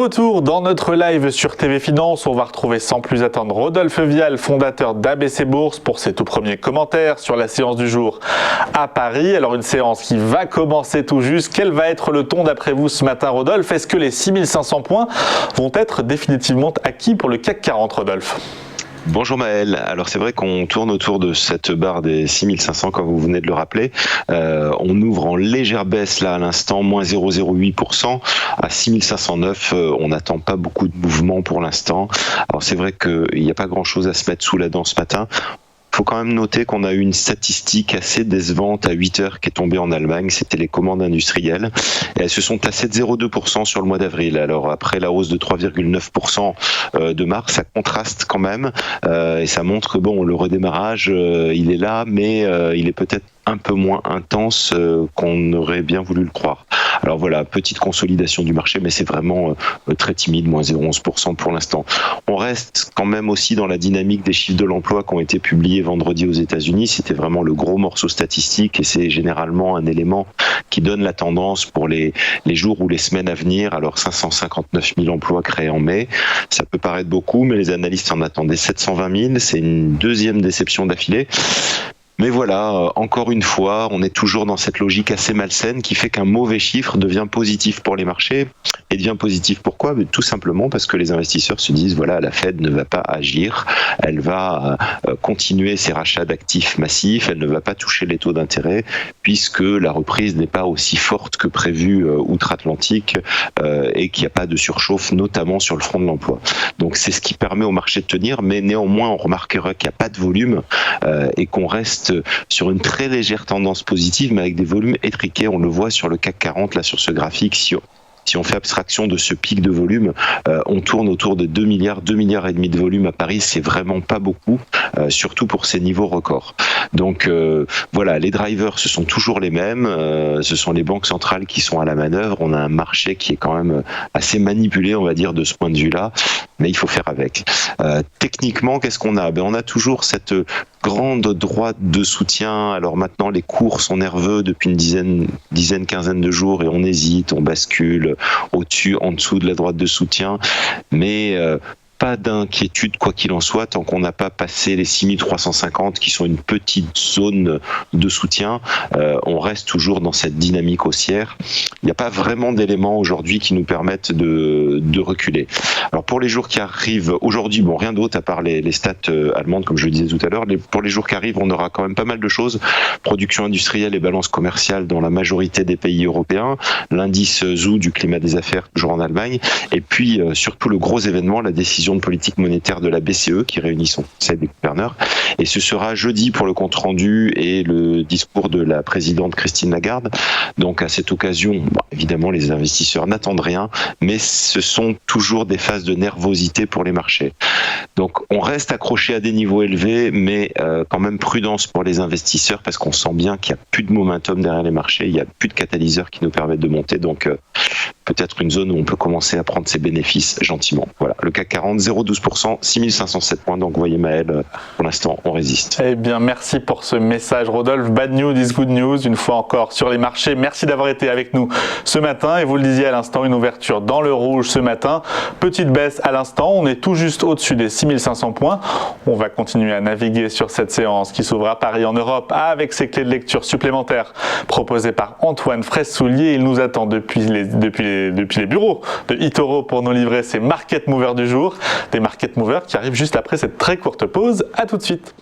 retour dans notre live sur TV Finance. On va retrouver sans plus attendre Rodolphe Vial, fondateur d'ABC Bourse, pour ses tout premiers commentaires sur la séance du jour à Paris. Alors une séance qui va commencer tout juste. Quel va être le ton d'après vous ce matin, Rodolphe? Est-ce que les 6500 points vont être définitivement acquis pour le CAC 40, Rodolphe? Bonjour Maël, alors c'est vrai qu'on tourne autour de cette barre des 6500 comme vous venez de le rappeler. On ouvre en légère baisse là à l'instant, moins 0,08% à 6509. On n'attend pas beaucoup de mouvement pour l'instant. Alors c'est vrai qu'il n'y a pas grand chose à se mettre sous la dent ce matin. Il faut quand même noter qu'on a eu une statistique assez décevante à 8 heures qui est tombée en Allemagne, c'était les commandes industrielles, et elles se sont tassées de 0,2% sur le mois d'avril. Alors après la hausse de 3,9% de mars, ça contraste quand même, et ça montre que bon, le redémarrage, il est là, mais il est peut-être un peu moins intense qu'on aurait bien voulu le croire. Alors voilà, petite consolidation du marché, mais c'est vraiment très timide, moins 0,11% pour l'instant. On reste quand même aussi dans la dynamique des chiffres de l'emploi qui ont été publiés vendredi aux États-Unis. C'était vraiment le gros morceau statistique et c'est généralement un élément qui donne la tendance pour les jours ou les semaines à venir. Alors 559 000 emplois créés en mai, ça peut paraître beaucoup, mais les analystes en attendaient 720 000. C'est une deuxième déception d'affilée. Mais voilà, encore une fois, on est toujours dans cette logique assez malsaine qui fait qu'un mauvais chiffre devient positif pour les marchés. Et devient positif pourquoi? Tout simplement parce que les investisseurs se disent, voilà, la Fed ne va pas agir, elle va continuer ses rachats d'actifs massifs, elle ne va pas toucher les taux d'intérêt, puisque la reprise n'est pas aussi forte que prévu outre-Atlantique et qu'il n'y a pas de surchauffe, notamment sur le front de l'emploi. Donc c'est ce qui permet au marché de tenir, mais néanmoins on remarquera qu'il n'y a pas de volume et qu'on reste sur une très légère tendance positive, mais avec des volumes étriqués. On le voit sur le CAC 40, là, sur ce graphique. Si on fait abstraction de ce pic de volume, on tourne autour de 2 milliards et demi de volume à Paris. C'est vraiment pas beaucoup, surtout pour ces niveaux records. Donc voilà, les drivers, ce sont toujours les mêmes. Ce sont les banques centrales qui sont à la manœuvre. On a un marché qui est quand même assez manipulé, on va dire, de ce point de vue-là. Mais il faut faire avec. Techniquement, qu'est-ce qu'on a? On a toujours cette grande droite de soutien. Alors maintenant, les cours sont nerveux depuis une quinzaine de jours et on hésite, on bascule au-dessus, en dessous de la droite de soutien. Mais pas d'inquiétude quoi qu'il en soit tant qu'on n'a pas passé les 6350 qui sont une petite zone de soutien. On reste toujours dans cette dynamique haussière. Il n'y a pas vraiment d'éléments aujourd'hui qui nous permettent de reculer. Alors pour les jours qui arrivent aujourd'hui, bon, rien d'autre à part les stats allemandes comme je le disais tout à l'heure. Pour les jours qui arrivent, on aura quand même pas mal de choses. Production industrielle et balance commerciale dans la majorité des pays européens. L'indice ZOO du climat des affaires toujours en Allemagne. Et puis surtout le gros événement, la décision de politique monétaire de la BCE qui réunit son conseil des gouverneurs. Et ce sera jeudi pour le compte rendu et le discours de la présidente Christine Lagarde. Donc à cette occasion, évidemment les investisseurs n'attendent rien, mais ce sont toujours des phases de nervosité pour les marchés. Donc on reste accroché à des niveaux élevés, mais quand même prudence pour les investisseurs parce qu'on sent bien qu'il n'y a plus de momentum derrière les marchés, il n'y a plus de catalyseurs qui nous permettent de monter. Donc peut-être une zone où on peut commencer à prendre ses bénéfices gentiment. Voilà, le CAC 40, 0,12%, 6507 points. Donc, vous voyez Maël, pour l'instant, on résiste. Eh bien, merci pour ce message, Rodolphe. Bad news is good news, une fois encore sur les marchés. Merci d'avoir été avec nous ce matin. Et vous le disiez à l'instant, une ouverture dans le rouge ce matin. Petite baisse à l'instant. On est tout juste au-dessus des 6500 points. On va continuer à naviguer sur cette séance qui s'ouvre à Paris en Europe avec ses clés de lecture supplémentaires proposées par Antoine Fraisse-Soulier. Il nous attend depuis les bureaux de eToro pour nous livrer ses market movers du jour. Des market movers qui arrivent juste après cette très courte pause. À tout de suite.